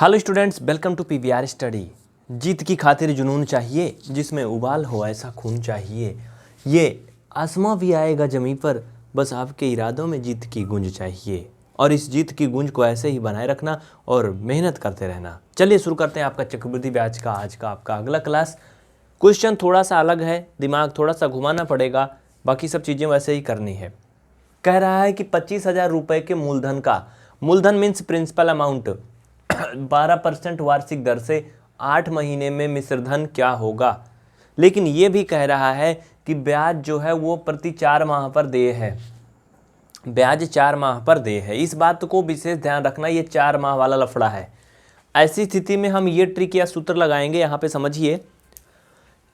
Hello students, welcome to PVR study. जीत की खातिर जुनून चाहिए, जिसमें उबाल हो ऐसा खून चाहिए। ये आसमां भी आएगा ज़मीं पर, बस आपके इरादों में जीत की गूंज चाहिए। और इस जीत की गूंज को ऐसे ही बनाए रखना और मेहनत करते रहना। चलिए शुरू करते हैं आपका चक्रवृद्धि ब्याज का आज का आपका अगला क्लास। क्वेश्चन थोड़ा सा अलग है, दिमाग थोड़ा सा घुमाना पड़ेगा, बाकी सब चीज़ें वैसे ही करनी है। कह रहा है कि 25,000 रुपये के मूलधन का, मूलधन मीन्स प्रिंसिपल अमाउंट, 12% वार्षिक दर से 8 महीने में मिश्रधन क्या होगा। लेकिन ये भी कह रहा है कि ब्याज जो है वो प्रति 4 माह पर देय है, ब्याज 4 माह पर देय है। इस बात को विशेष ध्यान रखना, ये 4 माह वाला लफड़ा है। ऐसी स्थिति में हम ये ट्रिक या सूत्र लगाएंगे, यहाँ पे समझिए।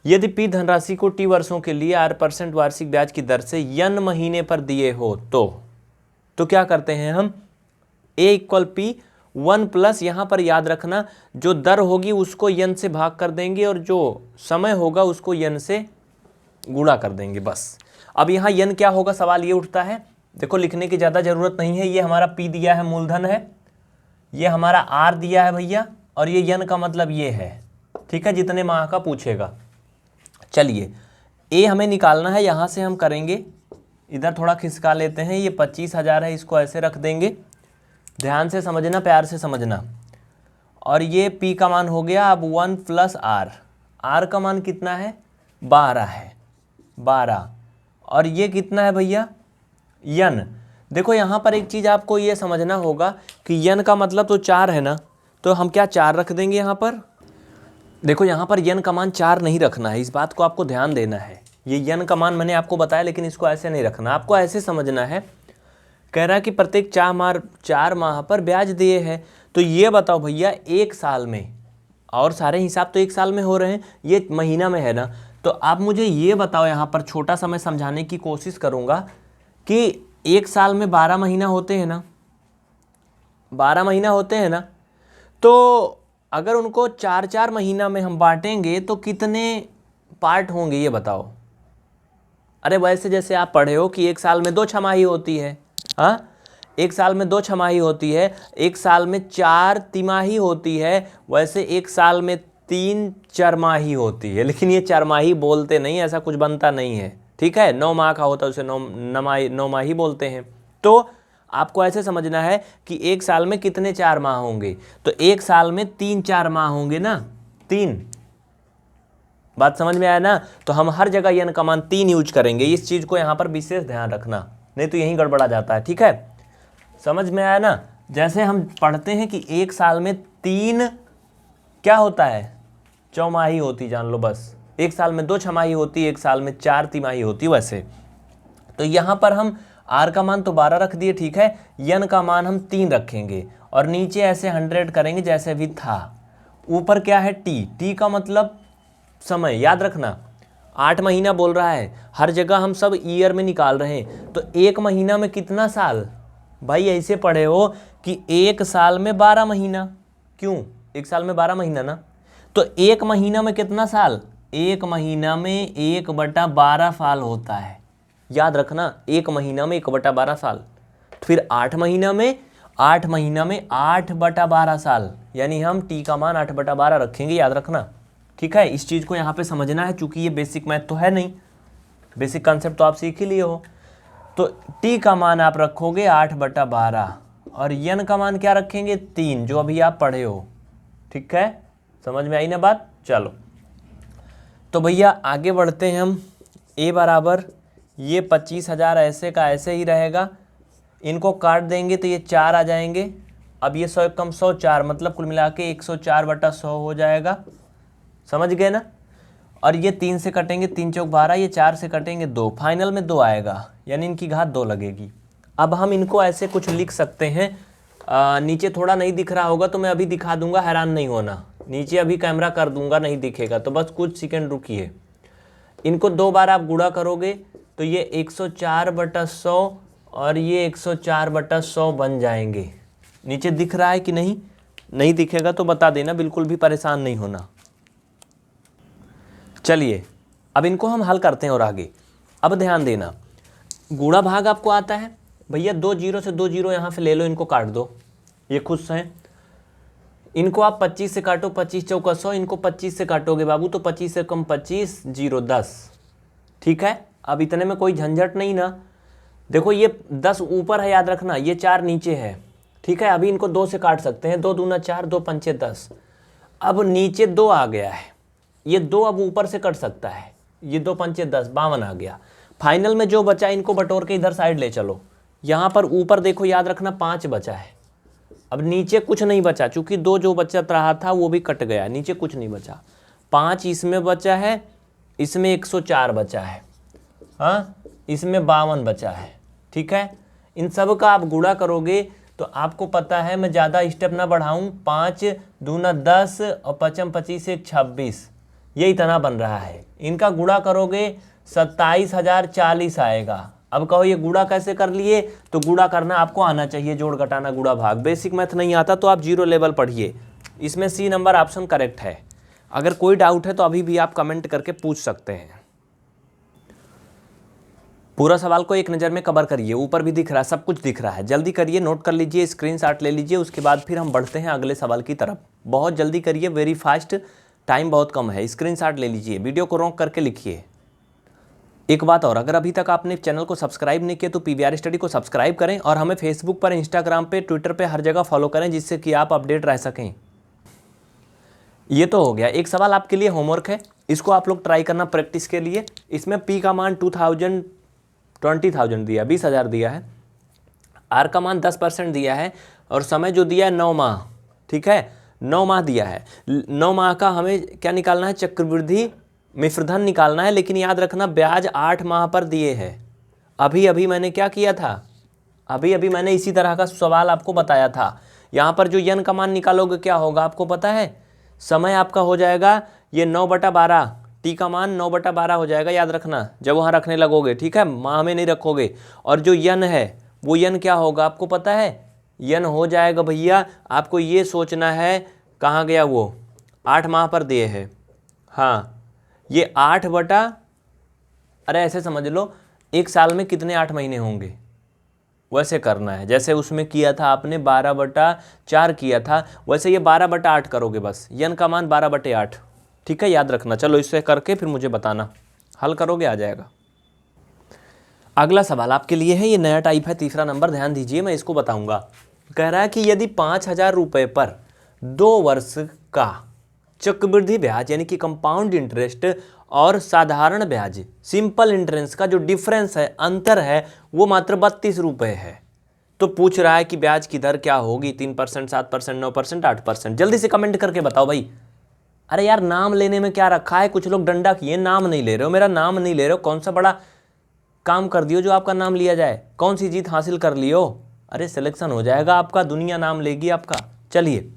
यदि पी धनराशि को टी वर्षों के लिए 8% वार्षिक ब्याज की दर से n महीने पर दिए हो तो क्या करते हैं हम, A इक्वल पी 1 प्लस, यहाँ पर याद रखना जो दर होगी उसको n से भाग कर देंगे और जो समय होगा उसको n से गुणा कर देंगे, बस। अब यहाँ n क्या होगा, सवाल ये उठता है। देखो लिखने की ज़्यादा ज़रूरत नहीं है, ये हमारा P दिया है, मूलधन है, ये हमारा R दिया है भैया, और ये n का मतलब ये है, ठीक है, जितने माह का पूछेगा। चलिए A हमें निकालना है, यहाँ से हम करेंगे, इधर थोड़ा खिसका लेते हैं, ये 25,000 है, इसको ऐसे रख देंगे। ध्यान से समझना, प्यार से समझना। और ये P का मान हो गया अब 1 प्लस R, R का मान कितना है, 12 है, 12। और ये कितना है भैया, n। देखो यहाँ पर एक चीज़ आपको ये समझना होगा कि n का मतलब तो 4 है ना, तो हम क्या 4 रख देंगे यहाँ पर। देखो यहाँ पर n का मान 4 नहीं रखना है, इस बात को आपको ध्यान देना है। ये n का मान मैंने आपको बताया, लेकिन इसको ऐसे नहीं रखना, आपको ऐसे समझना है। कह रहा है कि प्रत्येक 4 माह पर ब्याज दिए है। तो ये बताओ भैया, एक साल में, और सारे हिसाब तो एक साल में हो रहे हैं, ये महीना में है ना, तो आप मुझे ये बताओ, यहाँ पर छोटा सा मैं समझाने की कोशिश करूँगा कि एक साल में 12 महीना होते हैं ना, 12 महीना होते हैं ना, तो अगर उनको 4-4 महीना में हम बांटेंगे तो कितने पार्ट होंगे, ये बताओ। अरे वैसे जैसे आप पढ़े हो कि एक साल में 2 छमाही होती है, हाँ, एक साल में 2 छमाही होती है, एक साल में 4 तिमाही होती है, वैसे एक साल में 3 चरमाही होती है। लेकिन ये चरमाही बोलते नहीं, ऐसा कुछ बनता नहीं है, ठीक है। 9 माह का होता है उसे 9 माही बोलते हैं। तो आपको ऐसे समझना है कि एक साल में कितने 4 माह होंगे, तो एक साल में 3-4 माह होंगे ना, 3। बात समझ में आया ना। तो हम हर जगह n का मान 3 यूज करेंगे, इस चीज़ को यहाँ पर विशेष ध्यान रखना, नहीं तो यहीं गड़बड़ा जाता है, ठीक है। समझ में आया ना। जैसे हम पढ़ते हैं कि एक साल में 3 क्या होता है, चौमाही होती, जान लो बस। एक साल में 2 छमाही होती, एक साल में 4 तिमाही होती, वैसे। तो यहाँ पर हम R का मान तो 12 रख दिए, ठीक है, n का मान हम 3 रखेंगे और नीचे ऐसे 100 करेंगे जैसे भी था। ऊपर क्या है, T का मतलब समय, याद रखना 8 महीना बोल रहा है, हर जगह हम सब ईयर में निकाल रहे हैं। तो एक महीना में कितना साल, भाई ऐसे पढ़े हो कि एक साल में 12 महीना, क्यों, एक साल में 12 महीना ना, तो एक महीना में कितना साल, एक महीना में 1/12 साल होता है, याद रखना, एक महीना में 1/12 साल। फिर 8 महीना में 8/12 साल, यानी हम T का मान 8/12 रखेंगे, याद रखना, ठीक है। इस चीज़ को यहाँ पे समझना है, चूंकि ये बेसिक मैथ तो है नहीं, बेसिक कॉन्सेप्ट तो आप सीख ही लिए हो। तो T का मान आप रखोगे 8/12 और n का मान क्या रखेंगे, 3, जो अभी आप पढ़े हो, ठीक है। समझ में आई ना बात। चलो तो भैया आगे बढ़ते हैं हम। A बराबर ये 25,000 ऐसे का ऐसे ही रहेगा, इनको काट देंगे तो ये 4 आ जाएंगे। अब ये 100 कम 100 4, मतलब कुल मिला के 104/100 हो जाएगा, समझ गए ना। और ये 3 से कटेंगे, 3 चौक 12, ये 4 से कटेंगे 2, फाइनल में 2 आएगा, यानी इनकी घात 2 लगेगी। अब हम इनको ऐसे कुछ लिख सकते हैं, नीचे थोड़ा नहीं दिख रहा होगा तो मैं अभी दिखा दूंगा, हैरान नहीं होना, नीचे अभी कैमरा कर दूंगा, नहीं दिखेगा तो बस कुछ सेकंड रुकिए। इनको 2 बार आप गुणा करोगे तो ये 104/100 और ये 104/100 बन जाएंगे। नीचे दिख रहा है कि नहीं, नहीं दिखेगा तो बता देना, बिल्कुल भी परेशान नहीं होना। चलिए अब इनको हम हल करते हैं और आगे। अब ध्यान देना, गुणा भाग आपको आता है भैया, 2 जीरो से 2 जीरो यहाँ से ले लो, इनको काट दो, ये खुश हैं। इनको आप 25 से काटो, 25 चौका 100, इनको 25 से काटोगे बाबू तो 25 से कम 25, 0 10। ठीक है, अब इतने में कोई झंझट नहीं ना। देखो ये 10 ऊपर है, याद रखना, ये 4 नीचे है। ठीक है, अभी इनको 2 से काट सकते हैं, 2 दूना 4, 2 पंचे 10। अब नीचे 2 आ गया है, ये 2 अब ऊपर से कट सकता है, ये 2 पंचे 10, 52 आ गया। फाइनल में जो बचा इनको बटोर के इधर साइड ले चलो। यहाँ पर ऊपर देखो, याद रखना 5 बचा है। अब नीचे कुछ नहीं बचा, चूंकि 2 जो बचत रहा था वो भी कट गया, नीचे कुछ नहीं बचा। 5 इसमें बचा है, इसमें 104 बचा है, हाँ, इसमें 52 बचा है। ठीक है, इन सब का आप गुणा करोगे तो आपको पता है, मैं ज़्यादा स्टेप ना बढ़ाऊं, 5 दूना 10 और 5 25 1 26, ये इतना बन रहा है। इनका गुणा करोगे 27,040 आएगा। अब कहो ये गुणा कैसे कर लिए, तो गुणा करना आपको आना चाहिए, जोड़ घटाना गुणा भाग। बेसिक मैथ नहीं आता तो आप 0 लेवल पढ़िए। इसमें सी नंबर ऑप्शन करेक्ट है। अगर कोई डाउट है तो अभी भी आप कमेंट करके पूछ सकते हैं। पूरा सवाल को एक नज़र में कवर करिए, ऊपर भी दिख रहा है, सब कुछ दिख रहा है। जल्दी करिए, नोट कर लीजिए, स्क्रीनशॉट ले लीजिए, उसके बाद फिर हम बढ़ते हैं अगले सवाल की तरफ। बहुत जल्दी करिए, वेरी फास्ट, टाइम बहुत कम है। स्क्रीनशॉट ले लीजिए, वीडियो को रोक करके लिखिए। एक बात और, अगर अभी तक आपने चैनल को सब्सक्राइब नहीं किया तो पीवीआर स्टडी को सब्सक्राइब करें और हमें फेसबुक पर, इंस्टाग्राम पे, ट्विटर पे हर जगह फॉलो करें, जिससे कि आप अपडेट रह सकें। ये तो हो गया। एक सवाल आपके लिए होमवर्क है, इसको आप लोग ट्राई करना प्रैक्टिस के लिए। इसमें पी का मान 20,000 दिया, 20,000 दिया है। आर का मान 10% दिया है और समय जो दिया है 9 माह। ठीक है, 9 माह दिया है। 9 माह का हमें क्या निकालना है, चक्रवृद्धि मिश्रधन निकालना है। लेकिन याद रखना ब्याज 8 माह पर दिए हैं। अभी मैंने क्या किया था, अभी मैंने इसी तरह का सवाल आपको बताया था। यहाँ पर जो यन का मान निकालोगे क्या होगा आपको पता है, समय आपका हो जाएगा ये 9/12, टी का मान 9/12 हो जाएगा, याद रखना जब वहाँ रखने लगोगे। ठीक है, माह में नहीं रखोगे। और जो यन है वो यन क्या होगा आपको पता है, यन हो जाएगा भैया, आपको ये सोचना है कहाँ गया वो, 8 माह पर दिए है। हाँ, ये 8 बटा, अरे ऐसे समझ लो, एक साल में कितने 8 महीने होंगे वैसे करना है। जैसे उसमें किया था आपने 12/4 किया था, वैसे ये 12/8 करोगे बस। यन का मान 12/8। ठीक है, याद रखना। चलो इससे करके फिर मुझे बताना, हल करोगे आ जाएगा। अगला सवाल आपके लिए है, ये नया टाइप है, तीसरा नंबर, ध्यान दीजिए, मैं इसको बताऊंगा। कह रहा है कि यदि 5,000 रुपये पर 2 वर्ष का चक्रवृद्धि ब्याज यानी कि कंपाउंड इंटरेस्ट और साधारण ब्याज, सिंपल इंटरेस्ट का जो डिफरेंस है, अंतर है, वो मात्र 32 रुपये है, तो पूछ रहा है कि ब्याज की दर क्या होगी, 3%, 7%, 9%, 8%। जल्दी से कमेंट करके बताओ भाई। अरे यार, नाम लेने में क्या रखा है, कुछ लोग डंडा किए, नाम नहीं ले रहे हो, मेरा नाम नहीं ले रहे हो। कौन सा बड़ा काम कर दियो जो आपका नाम लिया जाए, कौन सी जीत हासिल कर लियो, अरे सिलेक्शन हो जाएगा आपका, दुनिया नाम लेगी आपका। चलिए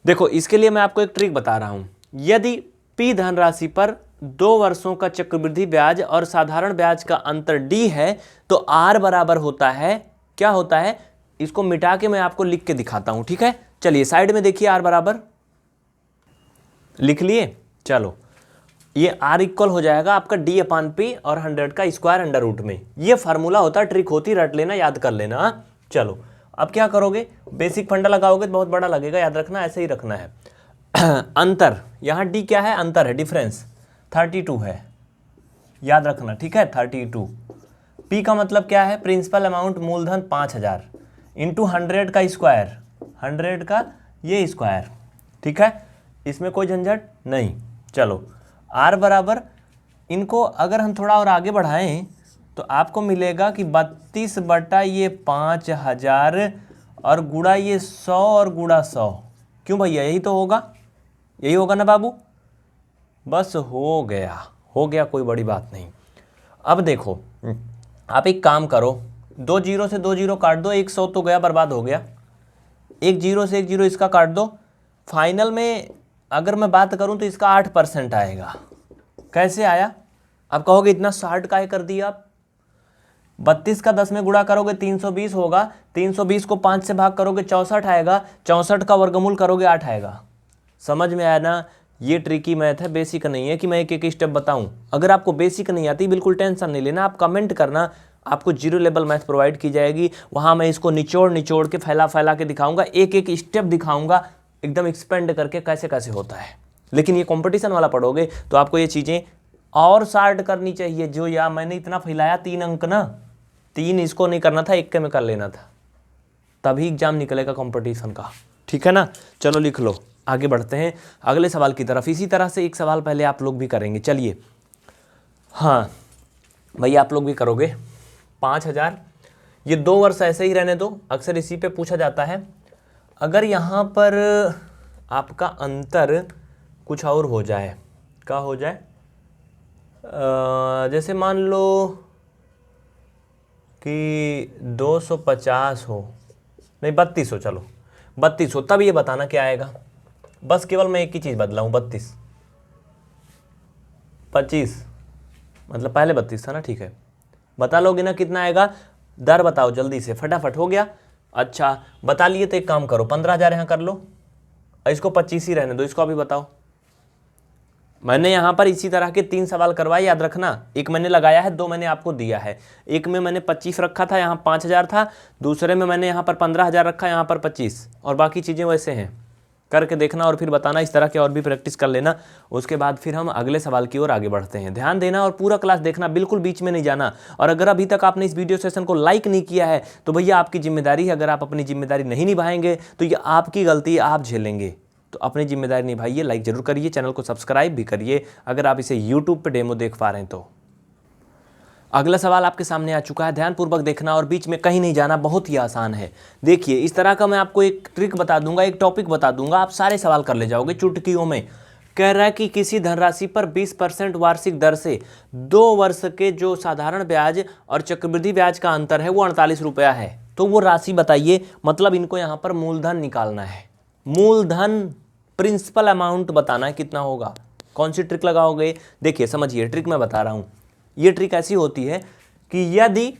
देखो, इसके लिए मैं आपको एक ट्रिक बता रहा हूं। यदि पी धनराशि पर 2 वर्षों का चक्रवृद्धि ब्याज और साधारण ब्याज का अंतर डी है, तो आर बराबर होता है, क्या होता है, इसको मिटा के मैं आपको लिख के दिखाता हूं। ठीक है, चलिए साइड में देखिए, आर बराबर लिख लिए। चलो, ये आर इक्वल हो जाएगा आपका D/P और 100 का स्क्वायर अंडर रूट में। ये फार्मूला होता है, ट्रिक होती, रट लेना, याद कर लेना। चलो अब क्या करोगे, बेसिक फंडा लगाओगे तो बहुत बड़ा लगेगा, याद रखना, ऐसे ही रखना है। अंतर, यहाँ डी क्या है, अंतर है, डिफरेंस 32 है, याद रखना। ठीक है, 32। पी का मतलब क्या है, प्रिंसिपल अमाउंट, मूलधन 5,000 इंटू 100 का स्क्वायर, 100 का ये स्क्वायर। ठीक है, इसमें कोई झंझट नहीं। चलो आर बराबर, इनको अगर हम थोड़ा और आगे बढ़ाएं तो आपको मिलेगा कि 32 बटा ये 5,000 और गुणा ये 100 और गुणा 100। क्यों भैया, यही तो होगा, यही होगा ना बाबू, बस हो गया, कोई बड़ी बात नहीं। अब देखो, आप एक काम करो, 2 जीरो से 2 जीरो काट दो, एक 100 तो गया, बर्बाद हो गया। 1 जीरो से 1 जीरो इसका काट दो। फाइनल में अगर मैं बात करूं तो इसका 8% आएगा। कैसे आया, अब कहोगे इतना शार्ट काहे कर दिया आप। 32 का 10 में गुणा करोगे 320 होगा, 320 को 5 से भाग करोगे 64 आएगा, 64 का वर्गमूल करोगे 8 आएगा। समझ में आया ना, ये ट्रिकी मैथ है, बेसिक नहीं है कि मैं एक एक स्टेप बताऊं। अगर आपको बेसिक नहीं आती बिल्कुल टेंशन नहीं लेना, आप कमेंट करना, आपको जीरो लेवल मैथ प्रोवाइड की जाएगी। वहाँ मैं इसको निचोड़ के फैला के दिखाऊंगा, एक एक स्टेप दिखाऊंगा एकदम एक्सपेंड करके कैसे कैसे होता है। लेकिन ये कंपटीशन वाला पढ़ोगे तो आपको ये चीज़ें और शार्ट करनी चाहिए। जो या मैंने इतना फैलाया 3 अंक ना, 3 इसको नहीं करना था, 1 के में कर लेना था, तभी एग्जाम निकलेगा कंपटीशन का। ठीक है ना, चलो लिख लो, आगे बढ़ते हैं अगले सवाल की तरफ। इसी तरह से एक सवाल पहले आप लोग भी करेंगे, चलिए। हाँ भैया आप लोग भी करोगे। 5000, ये 2 वर्ष ऐसे ही रहने दो, अक्सर इसी पे पूछा जाता है। अगर यहाँ पर आपका अंतर कुछ और हो जाए, क्या हो जाए, जैसे मान लो कि 250 हो, नहीं 32 हो, चलो 32 हो, तब ये बताना क्या आएगा। बस केवल मैं एक ही चीज़ बदला हूँ, 32 25, मतलब पहले 32 था ना, ठीक है। बता लोगे ना कितना आएगा, दर बताओ जल्दी से, फटाफट हो गया। अच्छा बता लिए तो एक काम करो, 15,000 यहाँ कर लो, इसको 25 ही रहने दो, इसको अभी बताओ। मैंने यहाँ पर इसी तरह के 3 सवाल करवाए, याद रखना। एक मैंने लगाया है, 2 मैंने आपको दिया है। एक में मैंने 25 रखा था, यहाँ 5,000 था। दूसरे में मैंने यहाँ पर 15,000 रखा, यहाँ पर 25, और बाकी चीज़ें वैसे हैं। करके देखना और फिर बताना, इस तरह के और भी प्रैक्टिस कर लेना। उसके बाद फिर हम अगले सवाल की ओर आगे बढ़ते हैं। ध्यान देना और पूरा क्लास देखना, बिल्कुल बीच में नहीं जाना। और अगर अभी तक आपने इस वीडियो सेशन को लाइक नहीं किया है तो भैया आपकी जिम्मेदारी है। अगर आप अपनी जिम्मेदारी नहीं निभाएंगे तो ये आपकी गलती, आप झेलेंगे। तो अपनी जिम्मेदारी निभाइए, लाइक जरूर करिए, चैनल को सब्सक्राइब भी करिए अगर आप इसे यूट्यूब पे डेमो देख पा रहे हैं तो। अगला सवाल आपके सामने आ चुका है, ध्यानपूर्वक देखना और बीच में कहीं नहीं जाना, बहुत ही आसान है। देखिए इस तरह का मैं आपको एक ट्रिक बता दूंगा, एक टॉपिक बता दूंगा, आप सारे सवाल कर ले जाओगे चुटकियों में। कह रहा है कि किसी धनराशि पर 20% वार्षिक दर से 2 वर्ष के जो साधारण ब्याज और चक्रवृद्धि ब्याज का अंतर है वो 48 रुपया है। तो वो राशि बताइए, मतलब इनको यहाँ पर मूलधन निकालना है। मूलधन प्रिंसिपल अमाउंट बताना है कितना होगा। कौन सी ट्रिक लगाओगे, देखिए समझिए, ट्रिक मैं बता रहा हूं। ये ट्रिक ऐसी होती है कि यदि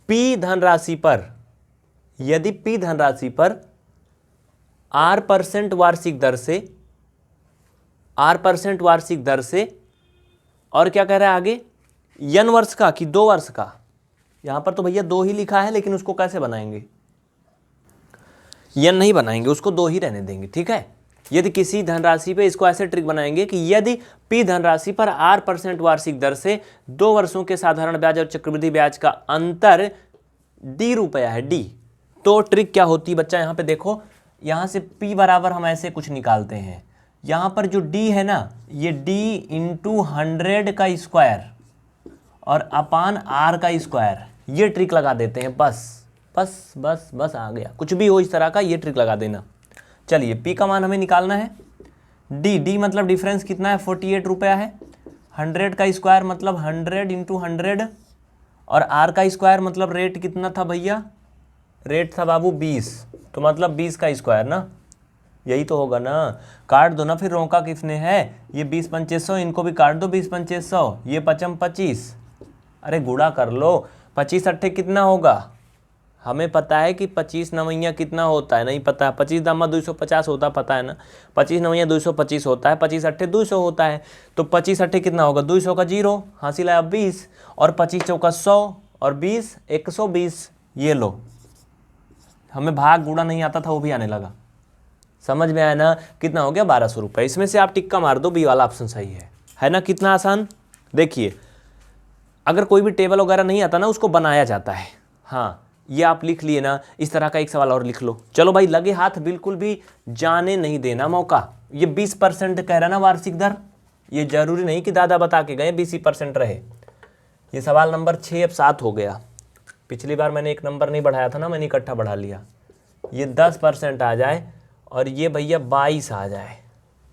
P धनराशि पर R% वार्षिक दर से और क्या कह रहा है आगे, N वर्ष का कि 2 वर्ष का। यहां पर तो भैया 2 ही लिखा है, लेकिन उसको कैसे बनाएंगे, N नहीं बनाएंगे, उसको 2 ही रहने देंगे, ठीक है। यदि किसी धनराशि पे, इसको ऐसे ट्रिक बनाएंगे कि यदि P धनराशि पर R% वार्षिक दर से 2 वर्षों के साधारण ब्याज और चक्रवृद्धि ब्याज का अंतर D रुपया है, D। तो ट्रिक क्या होती है बच्चा, यहाँ पे देखो, यहाँ से P बराबर हम ऐसे कुछ निकालते हैं। यहाँ पर जो D है ना, ये D इंटू 100 का स्क्वायर और अपान R का स्क्वायर, ये ट्रिक लगा देते हैं। बस आ गया, कुछ भी हो इस तरह का ये ट्रिक लगा देना। चलिए P का मान हमें निकालना है। D मतलब डिफरेंस कितना है, 48 रुपया है। 100 का स्क्वायर मतलब 100 इंटू 100, और R का स्क्वायर मतलब रेट कितना था भैया, रेट था बाबू 20, तो मतलब 20 का स्क्वायर ना, यही तो होगा ना। काट दो ना फिर, रोका किसने है, ये 20 2500, इनको भी काट दो 20 2500, ये 55 25, अरे गुणा कर लो, 25 अट्ठे कितना होगा, हमें पता है कि 25 नवैया कितना होता है, नहीं पता है। 25 दामा 250 होता है, पता है ना। 25 नवैया 225 होता है, 25 अट्ठे 200 होता है। तो 25 अट्ठे कितना होगा, 200 का 0 हासिल आया 20, और 25 चौका 100 और 20 120। ये लो, हमें भाग गुणा नहीं आता था, वो भी आने लगा। समझ में आया ना, कितना हो गया 1200 रुपये। इसमें से आप टिक्का मार दो, बी वाला ऑप्शन सही है ना। कितना आसान। देखिए अगर कोई भी टेबल वगैरह नहीं आता ना, उसको बनाया जाता है। हाँ ये आप लिख लिए ना, इस तरह का एक सवाल और लिख लो। चलो भाई लगे हाथ बिल्कुल भी जाने नहीं देना मौका। ये 20% कह रहा ना वार्षिक दर, ये जरूरी नहीं कि दादा बता के गए 20% रहे। ये सवाल नंबर 6 अब 7 हो गया। पिछली बार मैंने एक नंबर नहीं बढ़ाया था ना, मैंने इकट्ठा बढ़ा लिया। ये 10% आ जाए और ये भैया 22 आ जाए,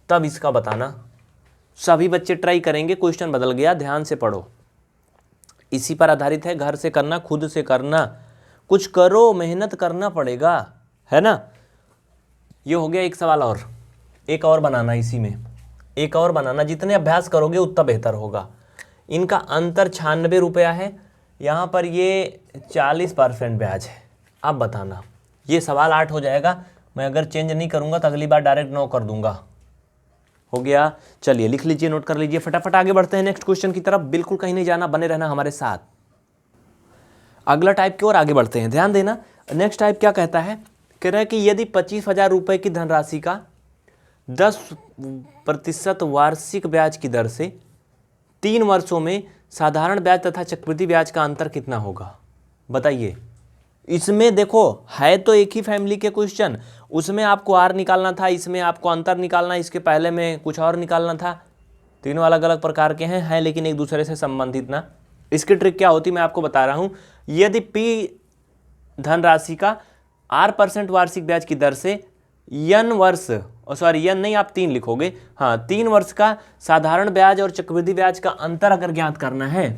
तब इसका बताना। सभी बच्चे ट्राई करेंगे, क्वेश्चन बदल गया, ध्यान से पढ़ो। इसी पर आधारित है, घर से करना, खुद से करना, कुछ करो, मेहनत करना पड़ेगा, है ना। ये हो गया एक सवाल, और एक और बनाना, इसी में एक और बनाना। जितने अभ्यास करोगे उतना बेहतर होगा। इनका अंतर 96 रुपया है, यहाँ पर ये 40% ब्याज है। अब बताना, ये सवाल 8 हो जाएगा। मैं अगर चेंज नहीं करूँगा तो अगली बार डायरेक्ट 9 कर दूंगा। हो गया, चलिए लिख लीजिए, नोट कर लीजिए, फटाफट आगे बढ़ते हैं नेक्स्ट क्वेश्चन की तरफ। बिल्कुल कहीं नहीं जाना, बने रहना हमारे साथ। अगला टाइप की ओर आगे बढ़ते हैं, ध्यान देना। नेक्स्ट टाइप क्या कहता है, कह रहा है कि यदि 25,000 रुपये की धनराशि का 10% वार्षिक ब्याज की दर से 3 वर्षों में साधारण ब्याज तथा चक्रवृद्धि ब्याज का अंतर कितना होगा, बताइए। इसमें देखो है तो एक ही फैमिली के क्वेश्चन, उसमें आपको आर निकालना था, इसमें आपको अंतर निकालना, इसके पहले में कुछ और निकालना था। तीनों अलग अलग प्रकार के हैं लेकिन एक दूसरे से संबंधित ना। इसकी ट्रिक क्या होती मैं आपको बता रहा हूँ। यदि पी धनराशि का R% वार्षिक ब्याज की दर से n वर्ष, सॉरी n नहीं, आप 3 लिखोगे, हाँ 3 वर्ष का साधारण ब्याज और चक्रवृद्धि ब्याज का अंतर अगर ज्ञात करना है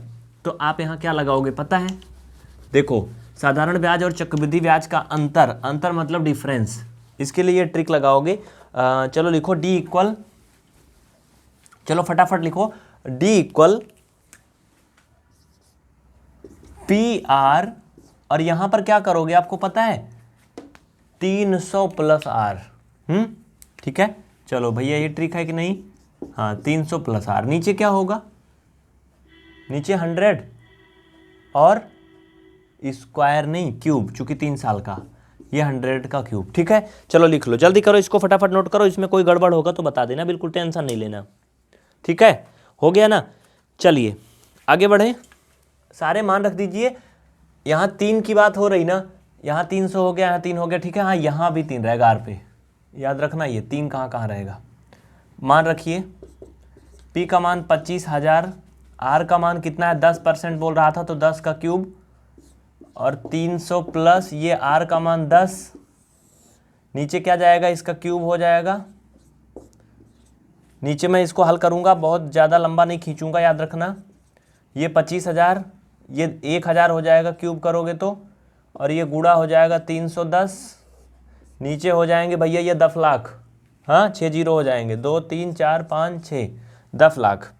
तो आप यहाँ क्या लगाओगे पता है। देखो साधारण ब्याज और चक्रवृद्धि ब्याज का अंतर मतलब डिफरेंस, इसके लिए ये ट्रिक लगाओगे। चलो लिखो D इक्वल, चलो फटाफट लिखो, D इक्वल PR, और यहां पर क्या करोगे आपको पता है 300 प्लस R। ठीक है, चलो भैया ये ट्रिक है कि नहीं, हाँ 300 प्लस R। नीचे क्या होगा, नीचे 100 और स्क्वायर नहीं क्यूब, चूंकि 3 साल का, ये 100 का क्यूब। ठीक है, चलो लिख लो, जल्दी करो इसको, फटाफट नोट करो, इसमें कोई गड़बड़ होगा तो बता देना, बिल्कुल टेंशन नहीं लेना। ठीक है, हो गया ना। चलिए आगे बढ़े, सारे मान रख दीजिए। यहाँ 3 की बात हो रही ना, यहाँ 300 हो गया, यहाँ 3 हो गया। ठीक है, हाँ यहाँ भी 3 रहेगा आर पे, याद रखना ये 3 कहाँ कहाँ रहेगा। मान रखिए पी का मान 25,000, आर का मान कितना है 10% बोल रहा था तो 10 का क्यूब, और 300 प्लस ये आर का मान 10, नीचे क्या जाएगा इसका क्यूब हो जाएगा। नीचे मैं इसको हल करूँगा, बहुत ज़्यादा लंबा नहीं खींचूंगा, याद रखना। ये 25,000, ये 1,000 हो जाएगा क्यूब करोगे तो, और ये गुणा हो जाएगा 310, नीचे हो जाएंगे भैया ये 10 लाख, हाँ 6 जीरो हो जाएंगे, 2 3 4 5 6, 10 लाख।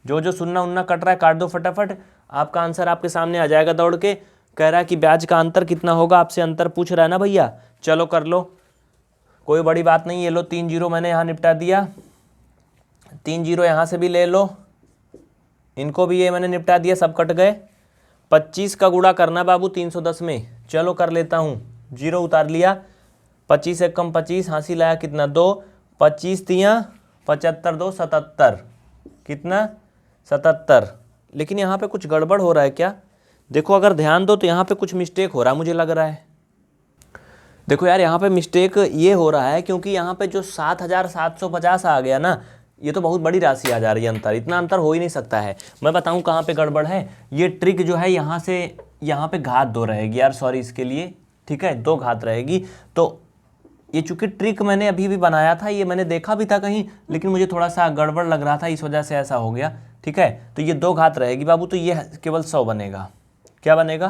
जो जो सुनना उन्ना कट रहा है काट दो फटाफट, आपका आंसर आपके सामने आ जाएगा दौड़ के। कह रहा है कि ब्याज का अंतर कितना होगा, आपसे अंतर पूछ रहा है ना भैया, चलो कर लो, कोई बड़ी बात नहीं। ये लो 3 जीरो मैंने यहाँ निपटा दिया, 3 जीरो यहाँ से भी ले लो, इनको भी ये मैंने निपटा दिया, सब कट गए। 25 का गुणा करना बाबू 310 में, चलो कर लेता हूँ, जीरो उतार लिया, 25 एक कम 25, हासिल लाया कितना 2, 25 तियाँ 75, 2 77, कितना 77। लेकिन यहाँ पे कुछ गड़बड़ हो रहा है क्या, देखो अगर ध्यान दो तो यहाँ पे कुछ मिस्टेक हो रहा है मुझे लग रहा है। देखो यार यहाँ पे मिस्टेक ये हो रहा है क्योंकि यहाँ पे जो 7,750 आ गया ना, ये तो बहुत बड़ी राशि आ जा रही है, अंतर इतना अंतर हो ही नहीं सकता है। मैं बताऊँ कहाँ पे गड़बड़ है, ये ट्रिक जो है यहाँ से यहाँ पे घात 2 रहेगी यार, सॉरी इसके लिए। ठीक है, 2 घात रहेगी, तो ये चूंकि ट्रिक मैंने अभी भी बनाया था, ये मैंने देखा भी था कहीं, लेकिन मुझे थोड़ा सा गड़बड़ लग रहा था, इस वजह से ऐसा हो गया। ठीक है, तो ये 2 घात रहेगी बाबू, तो ये केवल 100 बनेगा, क्या बनेगा,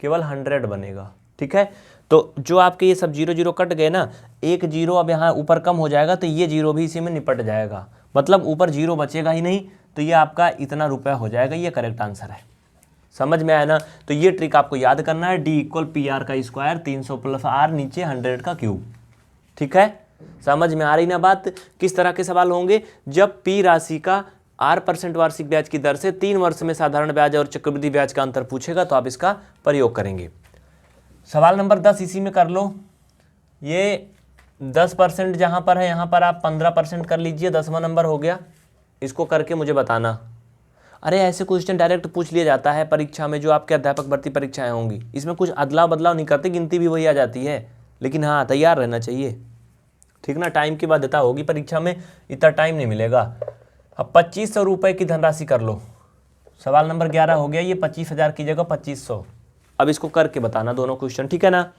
केवल 100 बनेगा। ठीक है, तो जो आपके ये सब 0 0 कट गए ना, एक जीरो अब यहाँ ऊपर कम हो जाएगा, तो ये जीरो भी इसी में निपट जाएगा, मतलब ऊपर जीरो बचेगा ही नहीं, तो ये आपका इतना रुपया हो जाएगा, ये करेक्ट आंसर है। समझ में आया ना, तो ये ट्रिक आपको याद करना है, D इक्वल PR का स्क्वायर 300 प्लस R, नीचे 100 का क्यूब। ठीक है, समझ में आ रही ना बात। किस तरह के सवाल होंगे, जब P राशि का R% वार्षिक ब्याज की दर से 3 वर्ष में साधारण ब्याज और चक्रवृद्धि ब्याज का अंतर पूछेगा तो आप इसका प्रयोग करेंगे। सवाल नंबर 10 इसी में कर लो, ये 10% जहाँ पर है यहाँ पर आप 15% कर लीजिए, 10वां नंबर हो गया, इसको करके मुझे बताना। अरे ऐसे क्वेश्चन डायरेक्ट पूछ लिया जाता है परीक्षा में, जो आपके अध्यापक भर्ती परीक्षाएं होंगी, इसमें कुछ अदलाव बदलाव नहीं करते, गिनती भी वही आ जाती है, लेकिन हाँ तैयार रहना चाहिए। ठीक ना, टाइम की बाध्यता होगी परीक्षा में, इतना टाइम नहीं मिलेगा। अब 2500 रुपये की धनराशि कर लो, सवाल नंबर 11 हो गया, ये 25,000 की जगह 2500। अब इसको करके बताना दोनों क्वेश्चन, ठीक है ना।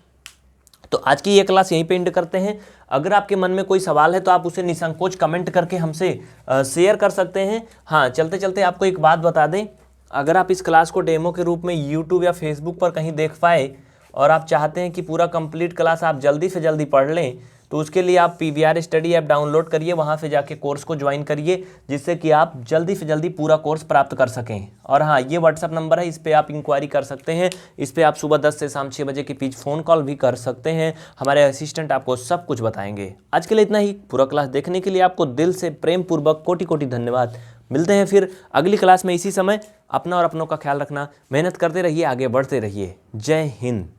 तो आज की ये क्लास यहीं पे एंड करते हैं। अगर आपके मन में कोई सवाल है तो आप उसे निसंकोच कमेंट करके हमसे शेयर कर सकते हैं। हाँ, चलते चलते आपको एक बात बता दें, अगर आप इस क्लास को डेमो के रूप में यूट्यूब या फेसबुक पर कहीं देख पाए और आप चाहते हैं कि पूरा कंप्लीट क्लास आप जल्दी से जल्दी पढ़ लें, तो उसके लिए आप PVR स्टडी ऐप डाउनलोड करिए, वहाँ से जाके कोर्स को ज्वाइन करिए, जिससे कि आप जल्दी से जल्दी पूरा कोर्स प्राप्त कर सकें। और हाँ, ये व्हाट्सअप नंबर है, इस पर आप इंक्वायरी कर सकते हैं, इस पर आप सुबह 10 से शाम 6 बजे के बीच फ़ोन कॉल भी कर सकते हैं, हमारे असिस्टेंट आपको सब कुछ बताएंगे। आज के लिए इतना ही। पूरा क्लास देखने के लिए आपको दिल से प्रेम पूर्वक कोटि कोटि धन्यवाद। मिलते हैं फिर अगली क्लास में इसी समय। अपना और अपनों का ख्याल रखना, मेहनत करते रहिए, आगे बढ़ते रहिए। जय हिंद।